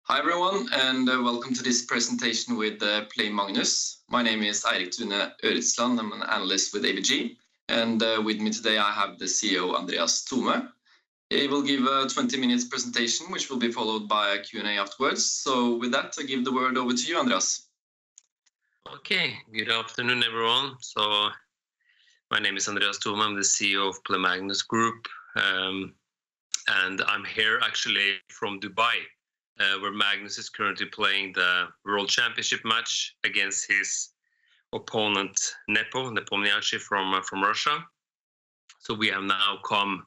Hi everyone, and welcome to this presentation with Play Magnus. My name is Eirik Tune Øretsland. I'm an analyst with ABG, and with me today I have the CEO Andreas Thome. He will give a 20 minutes presentation, which will be followed by a Q&A afterwards. So with that, I give the word over to you, Andreas. Okay, good afternoon everyone. So my name is Andreas Thome. I'm the CEO of Play Magnus Group, and I'm here actually from Dubai, where Magnus is currently playing the World Championship match against his opponent Nepomniachtchi from Russia. So we have now come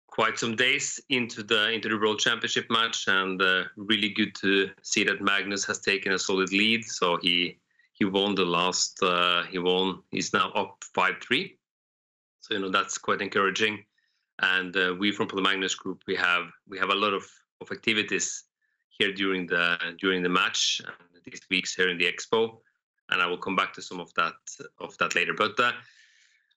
quite some days into the World Championship match, and really good to see that Magnus has taken a solid lead. So he won the last. He's now up 5-3. So that's quite encouraging. And we from Play Magnus Group, we have a lot of activities here during the match and these weeks here in the expo, and I will come back to some of that later. But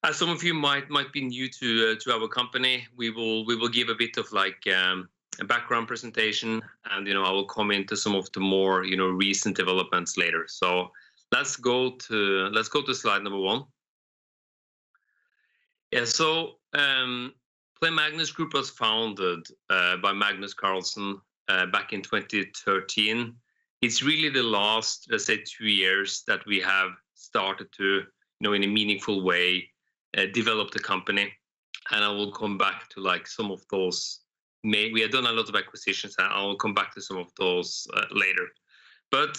as some of you might be new to our company, we will give a bit of like a background presentation, and I will come into some of the more recent developments later. So let's go to slide number 1. Yeah. So Play Magnus Group was founded by Magnus Carlsen back in 2013. It's really the last, let's say, 2 years that we have started to, in a meaningful way, develop the company. And I will come back to like some of those. We have done a lot of acquisitions, and I will come back to some of those later. But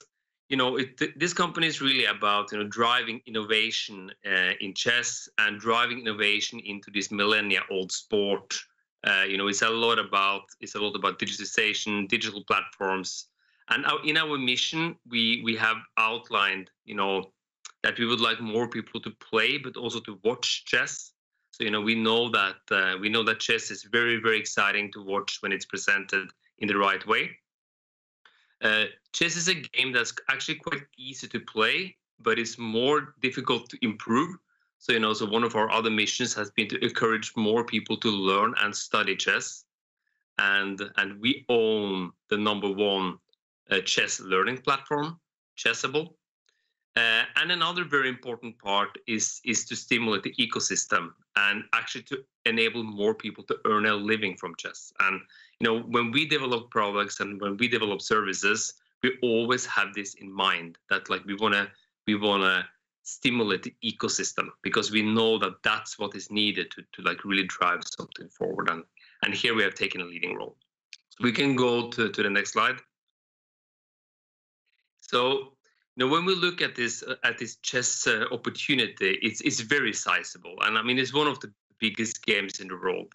this company is really about driving innovation in chess and driving innovation into this millennia-old sport. It's a lot about digitization, digital platforms, and in our mission we have outlined that we would like more people to play, but also to watch chess. So we know that chess is very, very exciting to watch when it's presented in the right way. Chess is a game that's actually quite easy to play, but it's more difficult to improve. So one of our other missions has been to encourage more people to learn and study chess, and we own the #1 chess learning platform, Chessable. And another very important part is to stimulate the ecosystem and actually to enable more people to earn a living from chess. And when we develop products and when we develop services, we always have this in mind, that like we wanna stimulate the ecosystem, because we know that that's what is needed to like really drive something forward. And here we have taken a leading role. So we can go to the next slide. So when we look at this chess opportunity, it's very sizable, and I mean it's one of the biggest games in the world.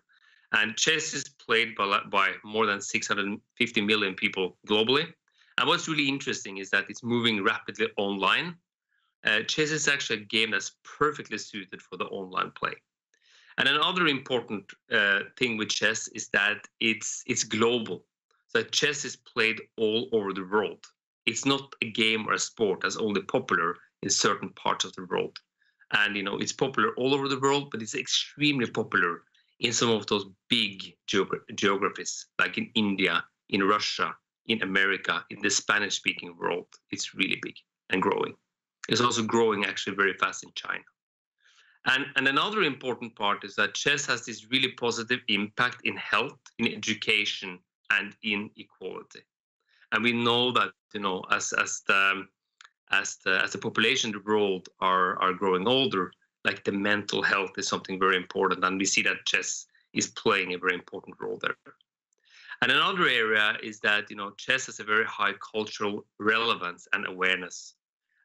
And chess is played by more than 650 million people globally. And what's really interesting is that it's moving rapidly online. Chess is actually a game that's perfectly suited for the online play. And another important thing with chess is that it's global. So chess is played all over the world. It's not a game or a sport that's only popular in certain parts of the world. And it's popular all over the world, but it's extremely popular in some of those big geographies, like in India, in Russia, in America, in the Spanish-speaking world. It's really big and growing. It's also growing actually very fast in China. And another important part is that chess has this really positive impact in health, in education, and in equality. And we know that as the population of the world are growing older, like the mental health is something very important, and we see that chess is playing a very important role there. And another area is that chess has a very high cultural relevance and awareness.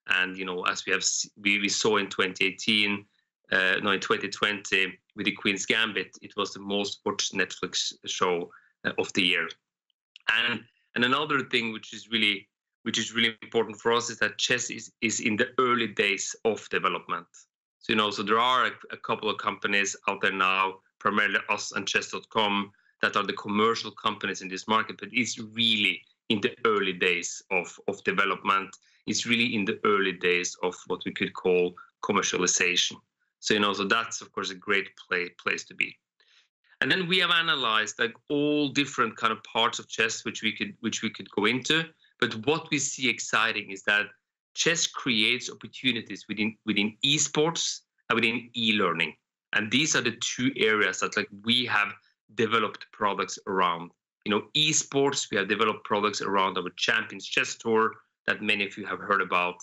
And as we saw in 2018, in 2020 with the Queen's Gambit, it was the most watched Netflix show of the year. And another thing which is really important for us is that chess is in the early days of development. So there are a couple of companies out there now, primarily us and chess.com, that are the commercial companies in this market, but it's really in the early days of development. It's really in the early days of what we could call commercialization. So that's of course a great place to be. And then we have analyzed like all different kind of parts of chess which we could go into. But what we see exciting is that chess creates opportunities within esports and within e-learning. And these are the two areas that like we have developed products around. You know, esports, we have developed products around our Champions Chess Tour that many of you have heard about.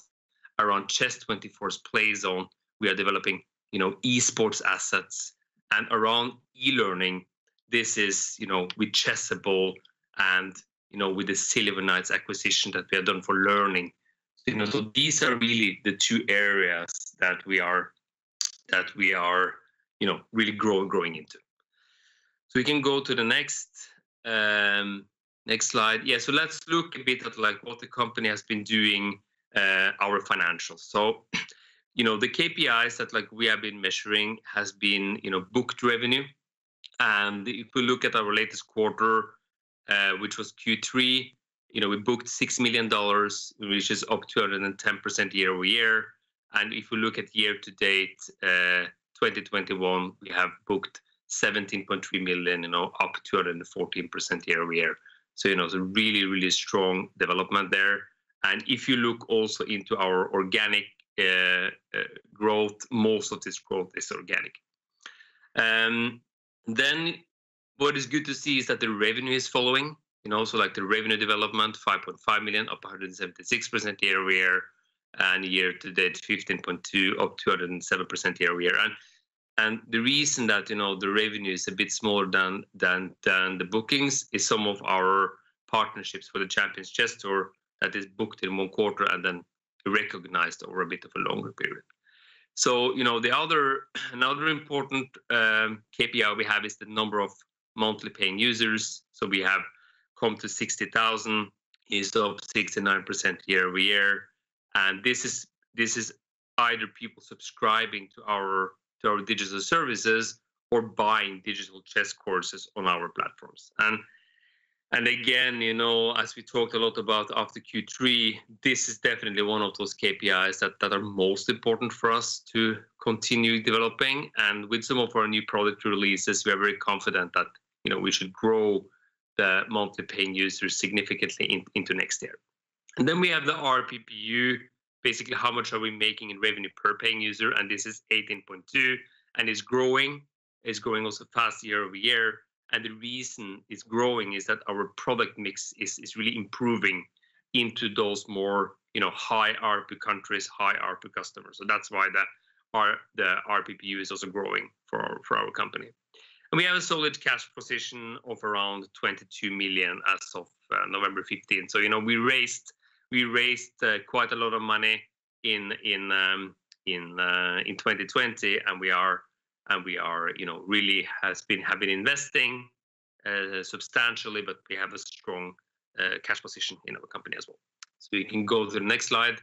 Around Chess24's Play Zone, we are developing, you know, esports assets. And around e-learning, this is, you know, with Chessable and, you know, with the Silver Knights acquisition that we have done for learning. So, you know, so these are really the two areas that we are, you know, really growing into. So we can go to the next slide. Yeah, so let's look a bit at like what the company has been doing, our financials. So, you know, the KPIs that like we have been measuring has been, you know, booked revenue. And if we look at our latest quarter, which was Q3, you know, we booked $6 million, which is up 210% year over year. And if we look at year to date, 2021, we have booked 17.3 million, you know, up 214% year over year. So, you know, it's a really, really strong development there. And if you look also into our organic growth, most of this growth is organic. Then what is good to see is that the revenue is following, you know, so like the revenue development, 5.5 million, up 176% year over year, and year to date 15.2, up 207% year over year. And the reason that, you know, the revenue is a bit smaller than the bookings is some of our partnerships for the Champions Chess Tour that is booked in one quarter and then recognized over a bit of a longer period. So, you know, another important KPI we have is the number of monthly paying users. So we have come to 60,000, is up 69% year over year. And this is either people subscribing to our digital services or buying digital chess courses on our platforms. And again, you know, as we talked a lot about after Q3, this is definitely one of those KPIs that are most important for us to continue developing. And with some of our new product releases, we are very confident that, you know, we should grow the monthly paying users significantly into next year. And then we have the RPPU, basically how much are we making in revenue per paying user, and this is 18.2, and is growing also fast year over year. And the reason it's growing is that our product mix is really improving into those more, you know, high ARPU countries, high ARPU customers. So that's why the RPPU is also growing for our company. And we have a solid cash position of around 22 million as of November 15. So, you know, we raised quite a lot of money in 2020, and we are, you know, really have been investing substantially, but we have a strong cash position in our company as well. So we can go to the next slide.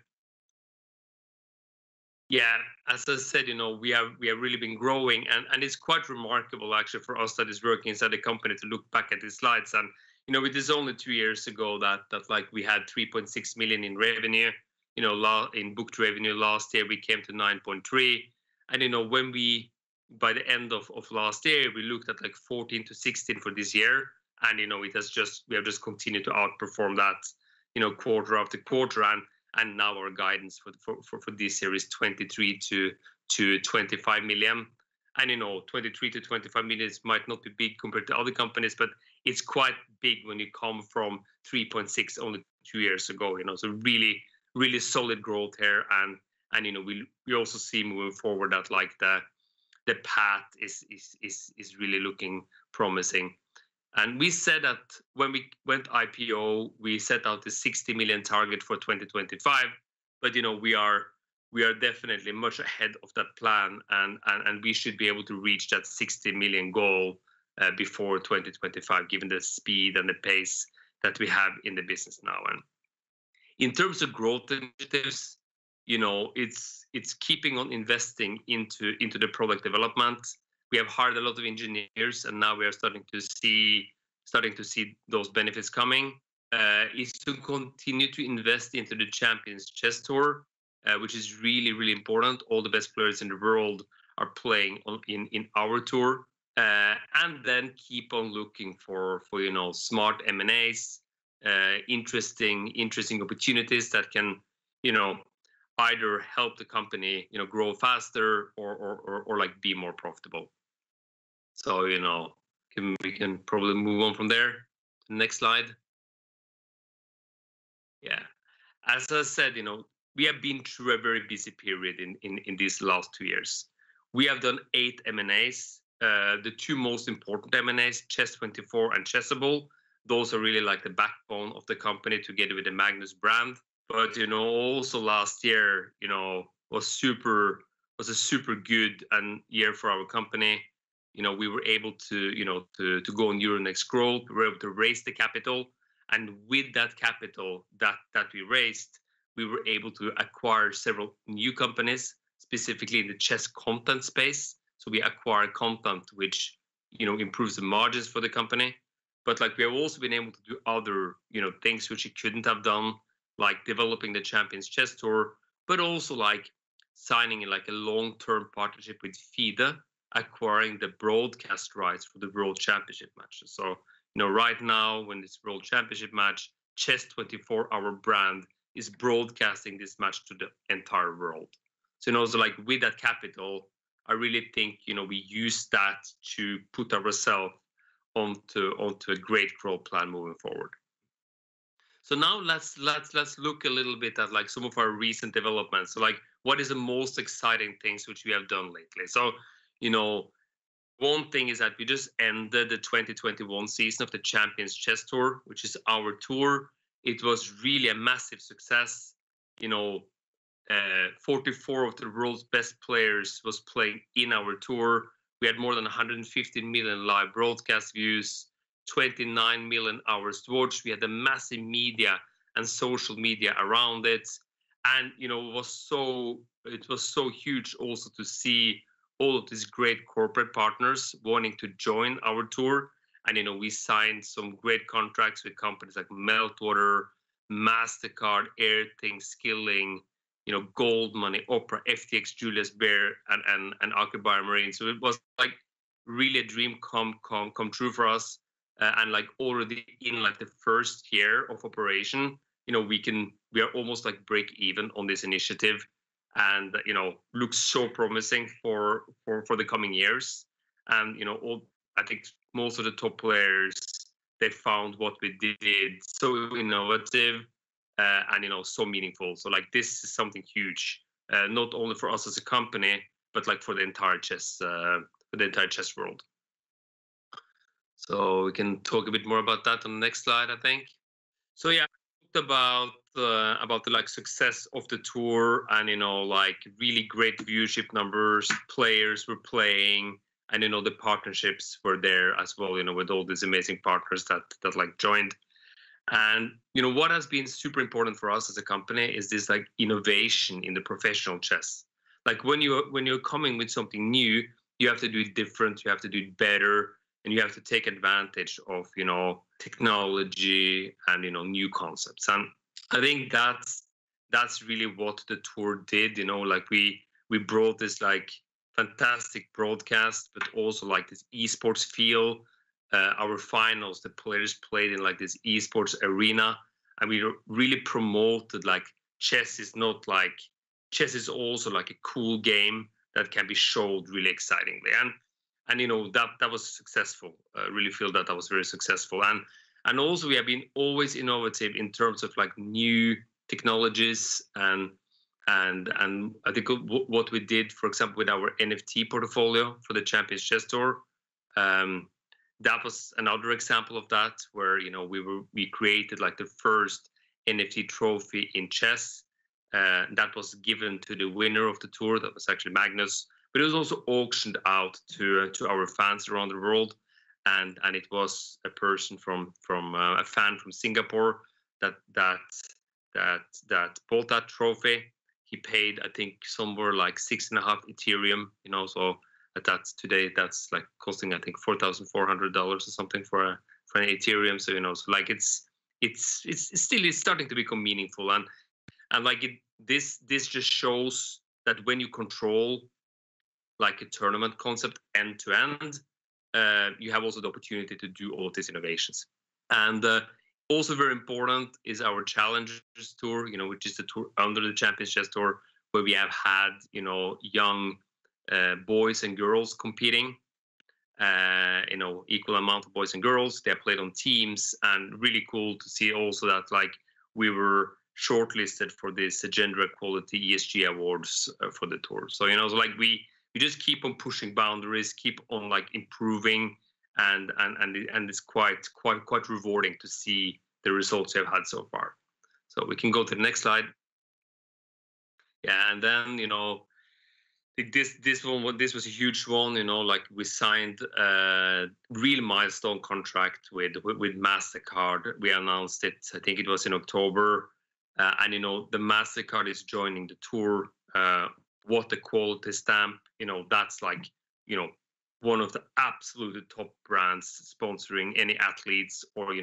Yeah, as I said, you know, we have really been growing, and it's quite remarkable actually for us that is working inside the company to look back at these slides. And, you know, it is only 2 years ago that like we had 3.6 million in revenue, you know, in booked revenue. Last year we came to 9.3, and, you know, when by the end of last year, we looked at like 14 to 16 for this year. And, you know, we have just continued to outperform that, you know, quarter after quarter. And now our guidance for this year is 23 to 25 million. And, you know, 23 to 25 million might not be big compared to other companies, but it's quite big when you come from 3.6 only 2 years ago, you know, so really, really solid growth here. And, you know, we also see moving forward that like the path is really looking promising. And we said that when we went IPO, we set out the 60 million target for 2025, but, you know, we are definitely much ahead of that plan, and we should be able to reach that 60 million goal before 2025, given the speed and the pace that we have in the business now. And in terms of growth initiatives, you know, it's keeping on investing into the product development. We have hired a lot of engineers, and now we are starting to see those benefits coming. Is to continue to invest into the Champions Chess Tour, which is really, really important. All the best players in the world are playing in our tour, and then keep on looking for smart M&As, interesting opportunities that can either help the company grow faster or like be more profitable. So we can probably move on from there. Next slide. Yeah, as I said, we have been through a very busy period in these last 2 years. We have done 8 M&As. The 2 most important M&As, Chess24 and Chessable, those are really like the backbone of the company together with the Magnus brand. But also last year, was a super good year for our company. We were able to to go on Euronext Growth. We were able to raise the capital, and with that capital that we raised, we were able to acquire several new companies, specifically in the chess content space. So we acquire content which improves the margins for the company. But like we have also been able to do other things which we couldn't have done, like developing the Champions Chess Tour, but also like signing like a long-term partnership with FIDE, acquiring the broadcast rights for the World Championship matches. So right now, when this World Championship match, Chess24, our brand, is broadcasting this match to the entire world. So so like with that capital, I really think we use that to put ourselves onto a great growth plan moving forward. So now let's look a little bit at like some of our recent developments. So like what is the most exciting things which we have done lately? So one thing is that we just ended the 2021 season of the Champions Chess Tour, which is our tour. It was really a massive success. 44 of the world's best players was playing in our tour. We had more than 150 million live broadcast views, 29 million hours watched. We had a massive media and social media around it, and it was so huge also to see all of these great corporate partners wanting to join our tour. And we signed some great contracts with companies like Meltwater, Mastercard, Airthing, Skilling, Gold Money, Opera, FTX, Julius Baer, and Aker BioMarine. So it was like really a dream come true for us. And like already in like the first year of operation, we are almost like break even on this initiative, and looks so promising for the coming years. And I think most of the top players, they found what we did so innovative and so meaningful. So like this is something huge, not only for us as a company, but like for the entire chess world. So we can talk a bit more about that on the next slide, I think. So yeah, I talked about the like success of the tour, and like really great viewership numbers, players were playing, and the partnerships were there as well, with all these amazing partners that like joined. And what has been super important for us as a company is this like innovation in the professional chess. Like when you're coming with something new, you have to do it different, you have to do it better, and you have to take advantage of technology and new concepts. And I think that's really what the tour did. Like we brought this like fantastic broadcast, but also like this esports feel. Our finals, the players played in like this esports arena, and we really promoted like chess is also like a cool game that can be showed really excitingly. And that was successful. I really feel that was very successful. And also we have been always innovative in terms of like new technologies, and I think what we did, for example, with our NFT portfolio for the Champions Chess Tour, that was another example of that, where we created like the first NFT trophy in chess. That was given to the winner of the tour. That was actually Magnus. But it was also auctioned out to our fans around the world, and it was a person from a fan from Singapore that bought that trophy. He paid, I think, somewhere like 6.5 Ethereum. So today that's like costing, I think, $4,400 or something for an Ethereum. So so like it's still starting to become meaningful, and like this just shows that when you control like a tournament concept end to end, you have also the opportunity to do all of these innovations. And also very important is our Challengers Tour, which is the tour under the Champions Chess Tour, where we have had, young boys and girls competing, equal amount of boys and girls. They have played on teams, and really cool to see also that like we were shortlisted for this gender equality ESG awards for the tour. So so like we just keep on pushing boundaries, keep on like improving, and it's quite rewarding to see the results we've had so far. So we can go to the next slide. Yeah, and then this was a huge one. Like we signed a real milestone contract with Mastercard. We announced it, I think it was in October, and the Mastercard is joining the tour. What a quality stamp! That's like one of the absolute top brands sponsoring any athletes or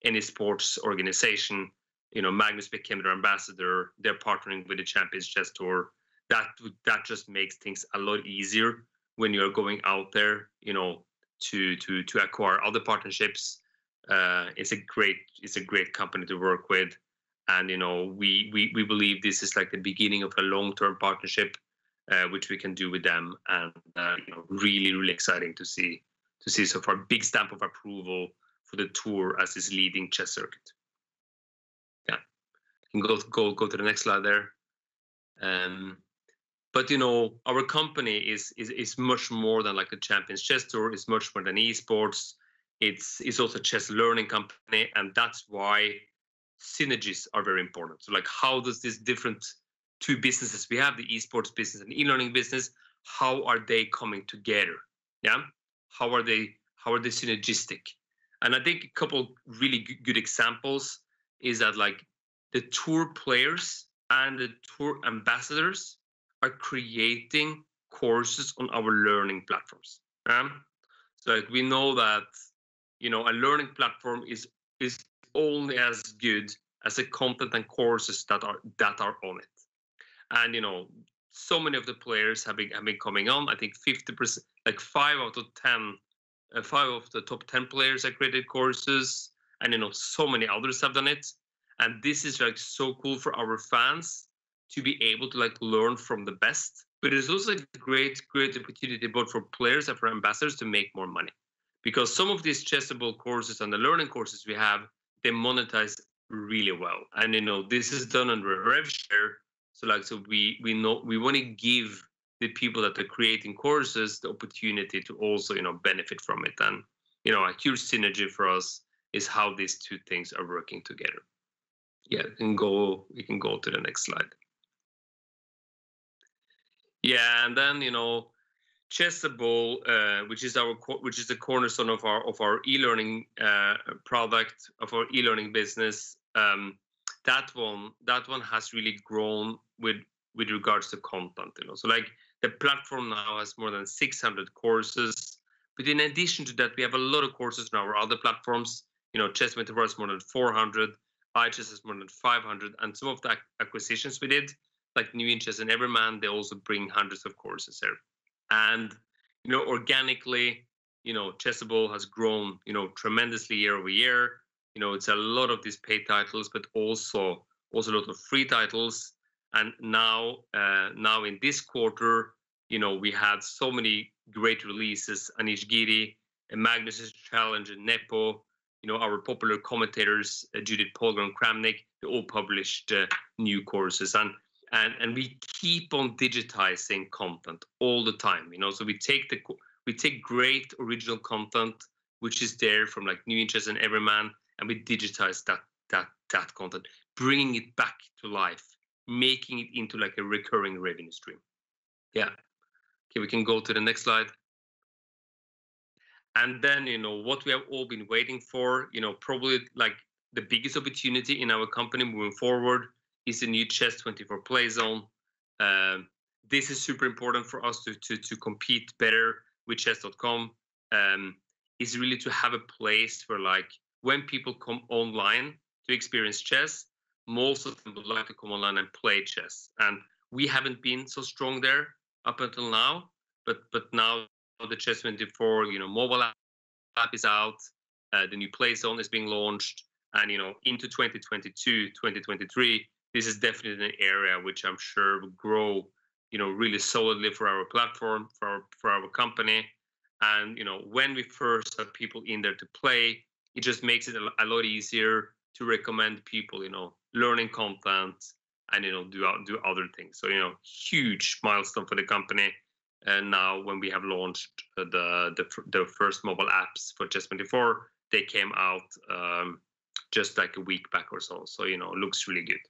any sports organization. Magnus became their ambassador. They're partnering with the Champions Chess Tour. That just makes things a lot easier when you're going out there, to acquire other partnerships. It's a great company to work with, and we believe this is like the beginning of a long-term partnership, which we can do with them, and really exciting to see so far. Big stamp of approval for the tour as this leading chess circuit. Yeah, you can go to the next slide there. But our company is much more than like the Champions Chess Tour. It's much more than esports. It's also a chess learning company, and that's why synergies are very important. So like, how does this different two businesses we have, the esports business and e-learning business, how are they coming together? Yeah, how are they synergistic? And I think a couple really good examples is that like the tour players and the tour ambassadors are creating courses on our learning platforms. So like we know that a learning platform is only as good as the content and courses that are on it. And so many of the players have been coming on. I think 50%, like 5 of the top 10 players have created courses, and so many others have done it. And this is like so cool for our fans to be able to like learn from the best. But it's also a great opportunity both for players and for ambassadors to make more money, because some of these chessable courses and the learning courses we have, they monetize really well. And this is done under a rev share. So we want to give the people that are creating courses the opportunity to also benefit from it. And a huge synergy for us is how these two things are working together. Yeah, we can go to the next slide. Yeah, and then Chessable, which is the cornerstone of our e-learning product, of our e-learning business. That one has really grown with regards to content. So like the platform now has more than 600 courses, but in addition to that, we have a lot of courses on our other platforms. Chess Metaverse has more than 400, iChess has more than 500, and some of the acquisitions we did, like New Chess and Everman, they also bring hundreds of courses there. And organically, Chessable has grown tremendously year over year. It's a lot of these paid titles, but also a lot of free titles. And now in this quarter, we had so many great releases: Anish Giri, Magnus' Challenge, and Nepo. Our popular commentators, Judith Polgren, Kramnik, they all published new courses. And we keep on digitizing content all the time. So we take great original content, which is there from like New Interest and Everyman, and we digitize that content, bringing it back to life, making it into like a recurring revenue stream. Yeah. Okay, we can go to the next slide. And then what we have all been waiting for, probably like the biggest opportunity in our company moving forward is the new Chess24 Play Zone. This is super important for us to compete better with chess.com. Is really to have a place where like when people come online to experience chess, most of them would like to come online and play chess. And we haven't been so strong there up until now, but now the chess24, mobile app is out, the new play zone is being launched, and into 2022, 2023, this is definitely an area which I'm sure will grow, really solidly for our platform, for our company. And when we first have people in there to play, it just makes it a lot easier to recommend people, learning content and do other things. So huge milestone for the company. And now when we have launched the first mobile apps for chess24, they came out just like a week back or so. So looks really good.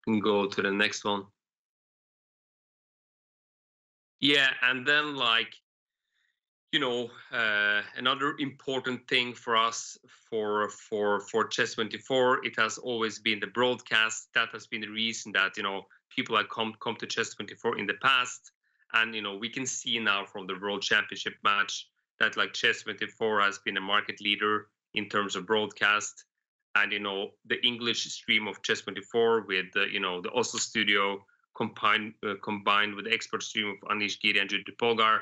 You can go to the next one. Yeah, and then another important thing for us for chess24, it has always been the broadcast. That has been the reason that people have come to chess24 in the past, and we can see now from the World Championship match that chess24 has been a market leader in terms of broadcast. And the English stream of chess24 with the Oslo studio combined with the expert stream of Anish Giri and Judith Polgar,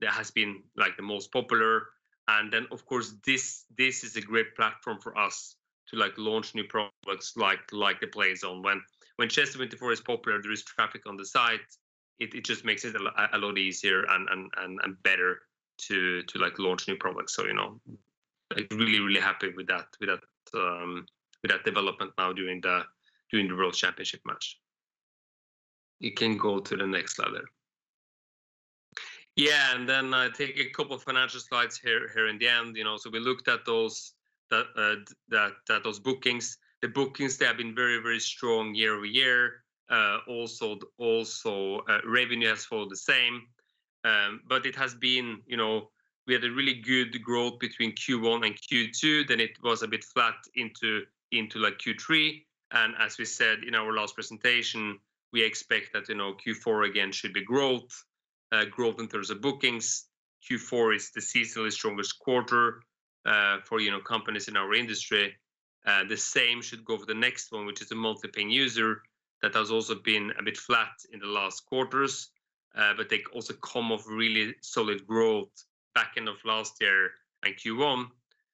that has been the most popular. And then of course this is a great platform for us to launch new products like the play zone. When chess24 is popular, there is traffic on the site. It just makes it a lot easier and better to launch new products. So really happy with that development now during the World Championship match. You can go to the next slide there. Yeah, and then I take a couple of financial slides here in the end. So we looked at those those bookings. The bookings, they have been very, very strong year over year. Also revenue has followed the same, but it has been we had a really good growth between Q1 and Q2. Then it was a bit flat into Q3, and as we said in our last presentation, we expect that Q4 again should be growth in terms of bookings. Q4 is the seasonally strongest quarter for companies in our industry. The same should go for the next one, which is the monthly paying user. That has also been a bit flat in the last quarters, but they also come off really solid growth back end of last year and Q1.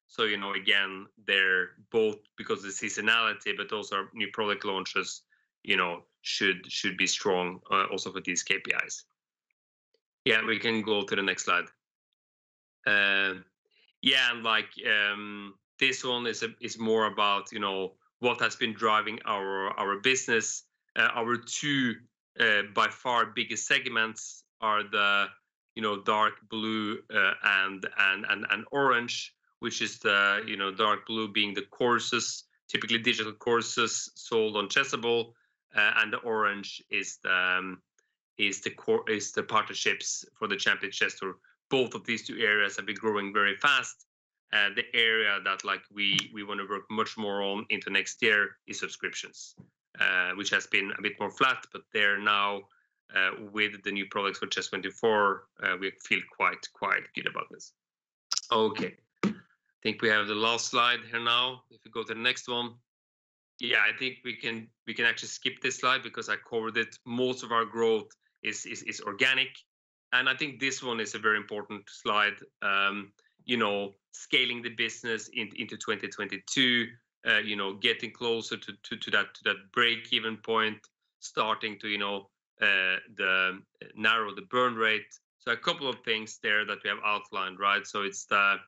So again, they're both because of the seasonality, but also new product launches should be strong also for these KPIs. Yeah, we can go to the next slide. Yeah, and this one is more about what has been driving our business. Our two by far biggest segments are the dark blue and orange, which is the dark blue being the courses, typically digital courses sold on Chessable, and the orange is the partnerships for the Champion Chess Tour. Both of these two areas have been growing very fast. The area that we want to work much more on into next year is subscriptions, which has been a bit more flat, but they're now with the new products for chess24, we feel quite good about this. Okay, I think we have the last slide here now. If we go to the next one. Yeah, I think we can actually skip this slide because I covered it. Most of our growth is organic, and I think this one is a very important slide. Scaling the business into 2022. Getting closer to that break-even point, starting to narrow the burn rate. So a couple of things there that we have outlined, right? So it's the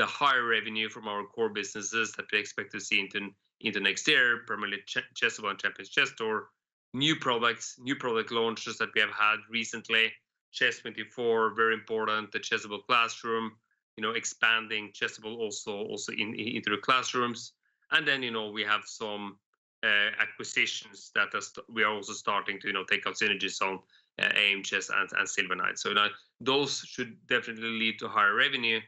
higher revenue from our core businesses that we expect to see into next year, primarily Chessable and Champions Chess Tour. New product launches that we have had recently. Chess24, very important. The Chessable Classroom, expanding Chessable also into the classrooms. And then we have some acquisitions that we are also starting to take out synergies on AIM Chess and Silver Knight. So those should definitely lead to higher revenue.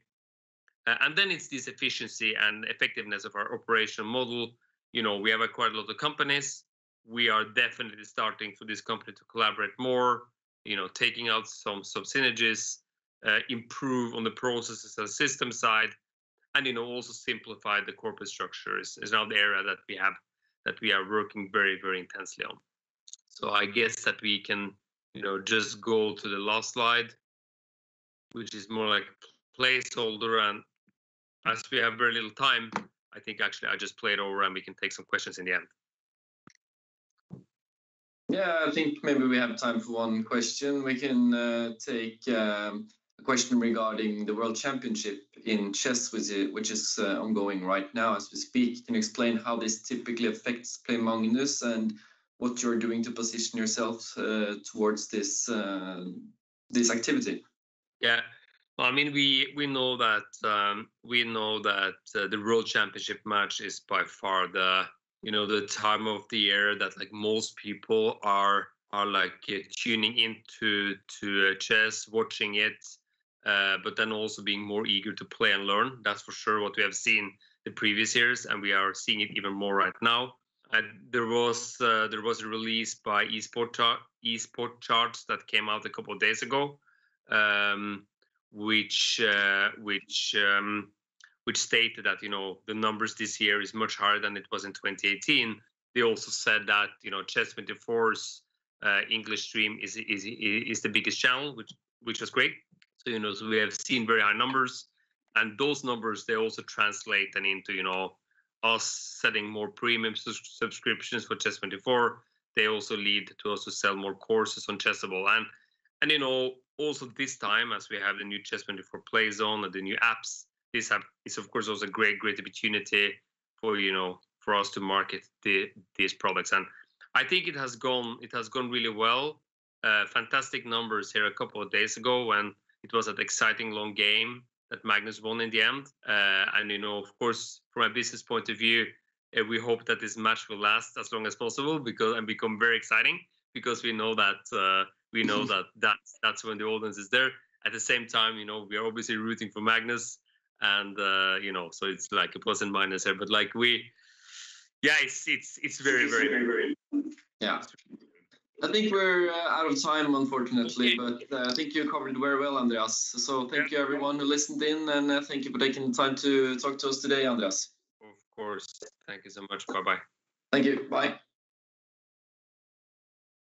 And then it's this efficiency and effectiveness of our operational model. We have acquired a lot of companies. We are definitely starting for this company to collaborate more, taking out some synergies, improve on the processes and system side, and also simplify the corporate structure is now the area that we are working very, very intensely on. So I guess that we can just go to the last slide. which is more like placeholder. And as we have very little time, I think actually I just play it over and we can take some questions in the end. Yeah, I think maybe we have time for one question. We can take a question regarding the World Championship in chess, which is ongoing right now as we speak. Can you explain how this typically affects Play Magnus and what you're doing to position yourself towards this activity? Yeah, well, I mean, we know that the World Championship match is by far the time of the year that like most people are like tuning into chess, watching it, but then also being more eager to play and learn. That's for sure what we have seen the previous years, and we are seeing it even more right now. There was a release by Esports charts that came out a couple of days ago, which stated that the numbers this year is much higher than it was in 2018. They also said that Chess24's English stream is the biggest channel, which was great. So so we have seen very high numbers, and those numbers they also translate then into us setting more premium subscriptions for Chess24. They also lead to us to sell more courses on Chessable, and also this time as we have the new Chess24 Play Zone and the new apps. This is of course also a great opportunity for us to market these products, and I think it has gone really well. Fantastic numbers here a couple of days ago when it was an exciting long game that Magnus won in the end. And of course, from a business point of view, we hope that this match will last as long as possible and become very exciting, because we know that that's when the audience is there. At the same time, we are obviously rooting for Magnus. And so it's like a plus and minus here, but like it's very, very, very. Yeah, I think we're out of time, unfortunately, but I think you covered very well, Andreas. So thank you everyone who listened in, and thank you for taking the time to talk to us today, Andreas. Of course, thank you so much. Bye bye. Thank you. Bye.